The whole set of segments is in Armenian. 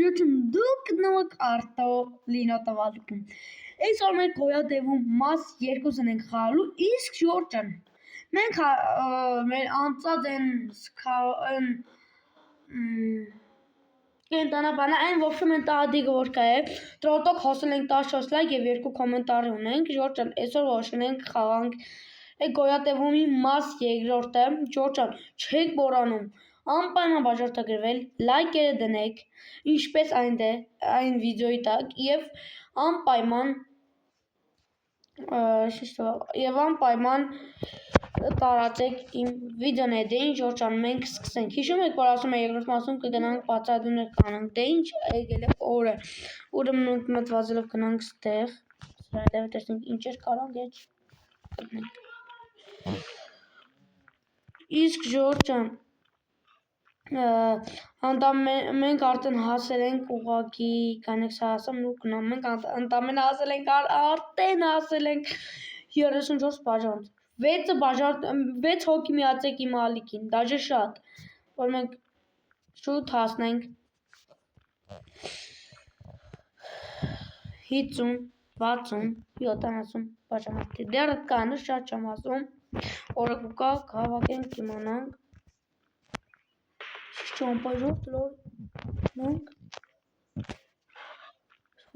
Յոթուն դուք նամակ արտո լինո տվալքում։ Այսօր մենք գոյատևում մաս 2-ն ենք խաղալու, իսկ Ժորջան մենք մեր անցած են կենտանաբանը այն ոբշում են տահադիգը որ կա է, տրոտոք հոսել ենք 14 լայք և 2 կոմենտարի ունենք, Ժորջան, այսօր ոշն ենք խաղանք գոյատևումի մաս 2-րդը, Ժորջան, չեք մոռանում անպայման բաժարտագրվել, լայքերը դնեք, ինչպես այն վիդեոյի տակ և անպայման տարածեք իմ վիդեոները, դե ինչ Ժորջան, մենք սկսենք, հիշում եք, որ ասում է երկրորդ մասում կգնանք բացահայտումներ կանանք, դե ինչ եկել է օրը, ուրեմն մենք մտվածելով գնանք ստեղ, սրա հետև տեսնենք ինչ էր կարանք էջ իսկ Ժորջան, մենք արդեն հասել ենք ուղղակի, կանեք սա ասեմ ու գնամ, մենք արդեն հասել ենք 34 բաժանդ, 6 հոգի միացեք իմ ալիքին, դաժե շատ, որ մենք շուտ հասնենք 50, 60, 70 բաժանորդի, դեռ կանը շատ չեմ ասում, օրը կուկա կհավաքենք իմանանք, Չամպաժորդ լորնանք,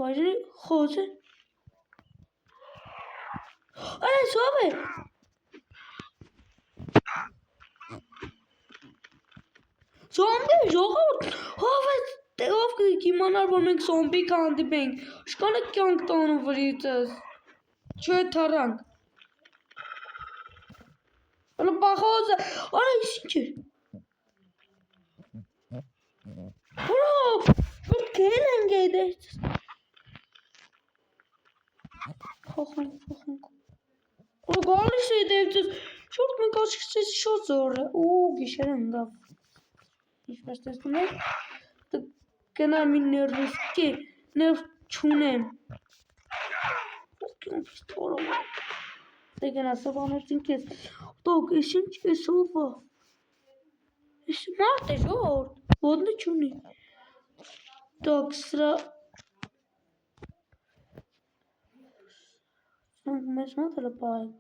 վայրերի խոզ է, այս հով է, Սոմբի ժողովուրդ, հով է, տեղով կիմանար, որ մենք սոմբի կհանդիպենք, շկանը կյանք տանու վրիցս, չէ թարանք, հլը պախոզը, արա ის ինչ էր, շուրդ կել ենք էդերցս, խոխանք, որ գալիս է էդերցս, շուրդ մենք աչքսես շատ զոր է, գիշեր ընգավ, ինչպես տեսնում եք, կնար մի ներվիսկի, ներվ չունեմ, կյանքիս տորով, դե գնա սովանեցին կեզ, տոք, ես ինչ ես ովա, ես մարդ է ժորդ, ոդնի չունի, տոք, սրա, մեզ մատը լպայք,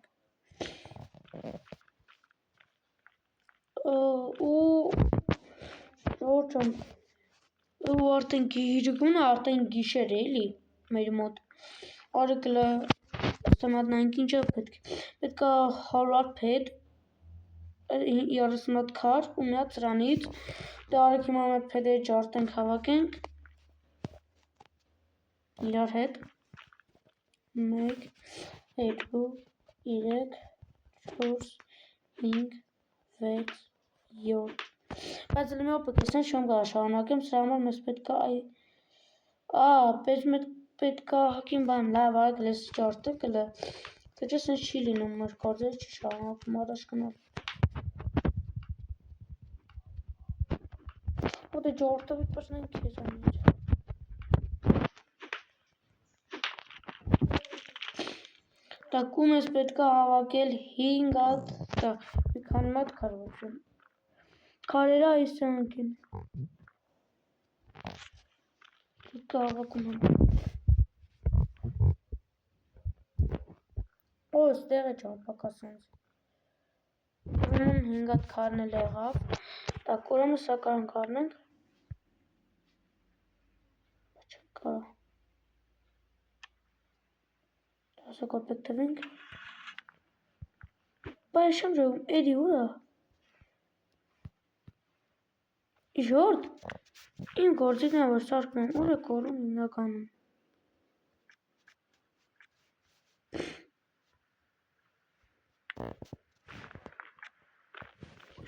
Ժորջան, ու արդեն գիրգուն արդեն գիշեր է էլի, մեր մոտ, արեկլը, ստեմատնայինք ինչը պետք է 100 պետ, 30 քար ու միատ սրանից, դե արեք հիմա մետ պետերի ճարտենք հավաքենք, իրար հետ, 1, 2, 3, 4, 5, 6, 7, բայց լի մի օպեկ եսեն շոմ գա շարունակեմ, սրա համար մեզ պետք է հակին բան, լավ արեք լես ճարտը կլը, թե չես են չի լինում մեր կորձեր չի շարունակում առաջ կնալ, Ոտե ճորդը վիպասնեն կեզ անիչ, տակում ես պետք է հավաքել 5 ատ, մի քանի մատ կարվություն, քարերը այս սանքին, պետք է հավաքում համ, ստեղ է ճարպակ ասենց, 5 ատ քարն էլ եղավ, տակ ուրեմն սա կարանք արնենք, չկա, 10 կոպեկ տվենք, բայց շեմ ժողում, էդի ուրա, Ժորդ, իմ գործիկն է որ սարկնում եմ, ուր է կորում հիմնականում,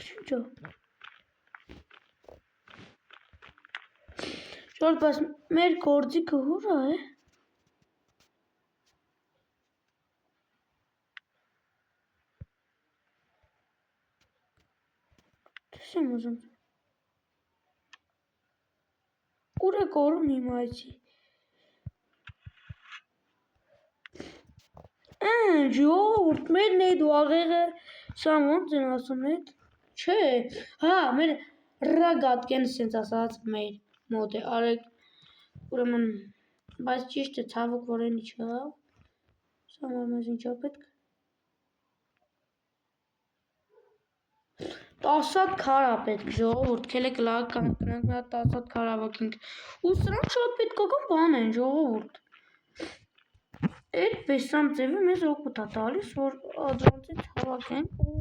Շինչո, Ժորդ, բայց մեր գործիկը ուրա է, Տես եմ ուզում, ուր է կորում հիմա այցի, Ժորդ, մերն էդ ուաղեղը, սա ոնց են ասում էդ, չէ, հա, մեր ռագատկեն սենց ասած մեր մոտ է, արեք, Ուրեմն, բայց ճիշտ է, ցավոք որ էնի չա։ Սա մեզ ինչա պետք։ 10 հատ քարա պետք ժողովուրդ, քելեք լավ կանք նա 10 հատ քարա վակինք։ Ու սրանք շատ պետքական բան են ժողովուրդ։ Այդ բեսամ ձևը մեզ օգուտ է տալիս, որ դրանցից հավաքենք ու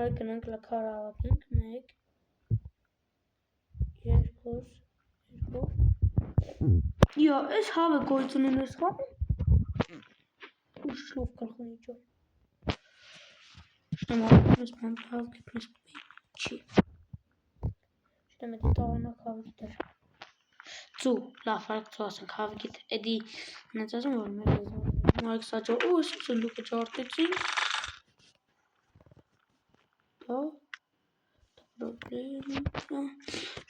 Այ գնանք քարա հավաքենք 1 2 Յա, այս հավը գոյություն ունի սխալ։ Ու շլով կարխունի ճո։ Շտեմ հավաքնես բան հավաքնես չի։ Շտեմ էդի տաղանակ հավը գիտեր։ Ծու, լավ, արկ ծու ասենք հավը գիտեր։ Էդի նենց ասում որ մեր մարկ սաճո ու ես սնդուկը ճարտեցինք։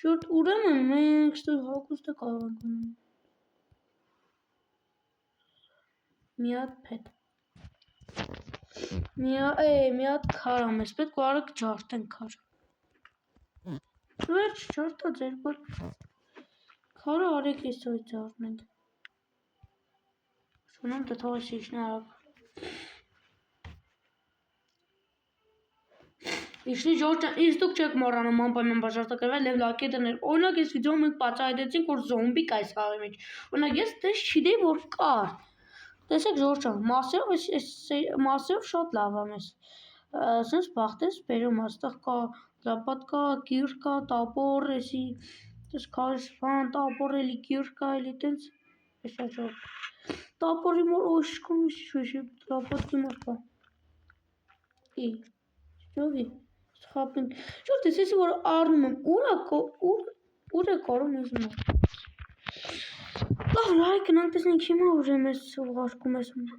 Շորտ ուրեմն մենք ստու հակուստը կարող ենք ունում։ Մի հատ պետ։ Մի հատ քար ամես պետք ու արագ ջարդենք քար։ Վերջ ջարդած երկու քարը արեք այսօր ջարդենք։ Շունեմ դա թողես իջնի արագ։ Իշնի Ջորջան, ինձ դուք չեք մոռանում անպայման բաժարտակրվել եւ լայքի դնել։ Օրինակ այս վիդեոում մենք բացահայտեցինք որ զոմբի կա այս խաղի մեջ։ Օրինակ ես դες չգիտեի որ կար։ Տեսեք Ջորջան, մասերով շատ լավ է մեզ։ Սենց բախտես բերում աստեղ կա լապատկա, կիր կա, տապոր, էսի դες քարս բան, տապոր էլի կիր կա, էլի տենց էսա տապորի մոր օշկում շուշի լապատկի մոր կա։ Ճովի Խապենք, շորտ ես էսի որ առնում եմ, ուր է կարում ես մոր։ Լավ, լայք նանք տեսնենք հիմա ուր եմ ես ուղարկում ես մոր։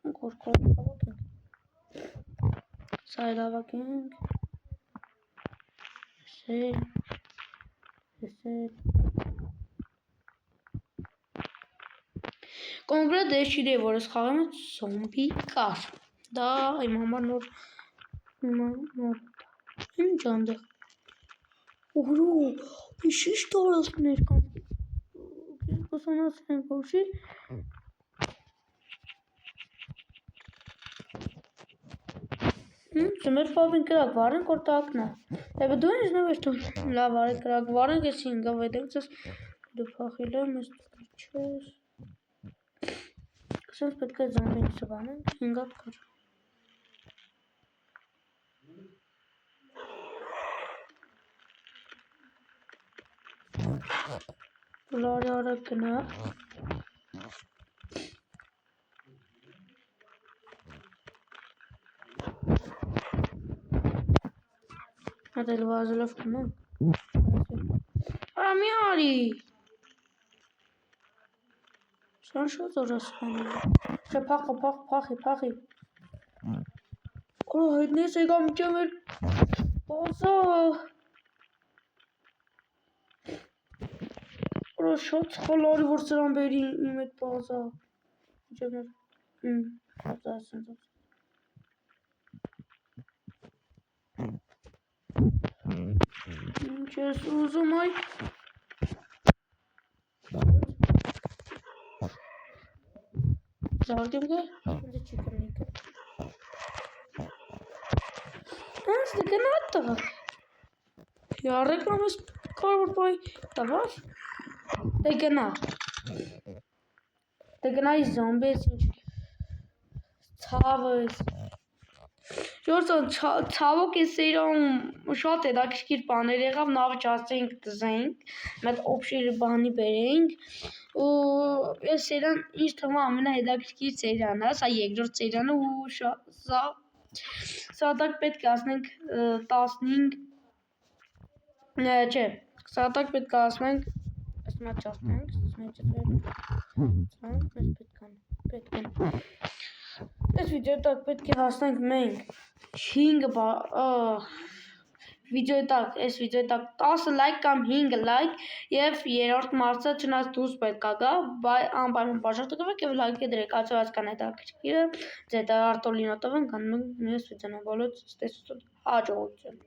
Շկունք որ կարում հավաքենք։ Սա էլ հավաքենք։ Հեսել։ Կոնկրետ ես չգիտեի որ ես խաղի մեջ զոմբի կար։ Դա իմ համար նոր ինչ անդեղ Ուրո, մի շիշ տարածքներ կան կոսանացնենք որշի Մեր պապին կրակ վարենք որ տակնա Եվ դու ինձ նվեր տուն լավ արի կրակ վարենք ես ինգավ էդեք ձեզ դու պախիլ եմ ես չես Կսենց պետք է զամբենք սվանենք ինգատ կար Լարի արակ գնա Հատել վազելով կնա Արա մի արի Սան շատ օրաս խանում Չէ պախի Օրա հայտնես եկա միջեմ էր Բազա Օրա շատ սխալ արի որ սրան բերի իմ էտ բազա Միջեմ էր Բազա ասենց Ինչ ես ուզում այ Զարգեմ գը Ինձ չի կրնիկ Անց դե գնատ տղակ Յարեք ամես կարվոր պայ Տավար Դե գնա Դե գնայի զոմբի ես ինչ Ցավս Ժորձան ցավոք ես սեիրում շատ հետաքրքիր բաներ եղավ նավը չասենք դզենք մեկ օբշիր բանի բերենք ու ես սերան ինչ թվում ամենահետաքրքիր սերիան է սա երկրորդ սերիան է ու սա տակ պետք է ասենք 15 չէ սա տակ պետք է ասենք ասմա չասնենք պետք է Այս վիդեո տակ պետք է հասնենք մենք 5 վիդեոյի տակ, այս վիդեոյի տակ 10 լայք կամ 5 լայք եւ երրորդ մարզը չնայած դուրս պետք է գա, անպայման բաժանեք եւ լայք դրեք, ացվածքան է դա քրքիրը, ձետ արտոլինոտով են կանում մյուս վիդեոն բոլոր տեսություն հաջողություն